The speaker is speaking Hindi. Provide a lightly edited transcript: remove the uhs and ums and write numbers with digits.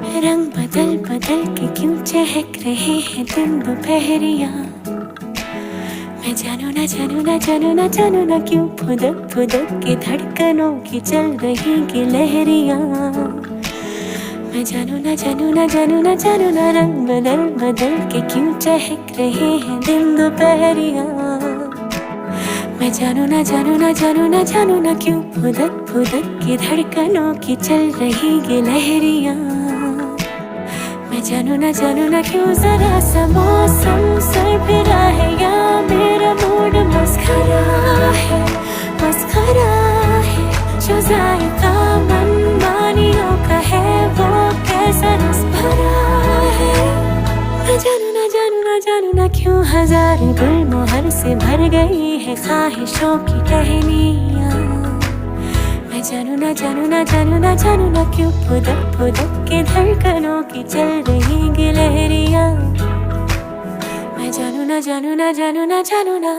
रंग बदल बदल के क्यों चहक रहे हैं दिन दोपहरिया। मैं जानू ना जानू ना जानू ना जानू ना क्यों फुदक फुदक के धड़कनों की चल रही गिलहरियाँ। मैं जानू ना जानू ना जानू ना जानू ना रंग बदल बदल के क्यों चहक रहे हैं दिन दोपहरिया। मैं जानू ना जानू ना जानू ना जानू ना क्यों फुदक फुदक के धड़कनों की चल रही गिलहरियाँ। मैं जानू ना क्यों जरा सा मौसम सरफिरा है या मेरा मूड मस्खरा है। जो जायका मनमानियों का है वो कैसा रस भरा है। मैं जानू ना क्यों हजारों गुलमोहर से भर गई है ख्वाहिशों की टहनियाँ। मैं जानू ना क्यों फुदक फुदक के धड़कनों की चल रही गिलहरियाँ। मैं जानू ना।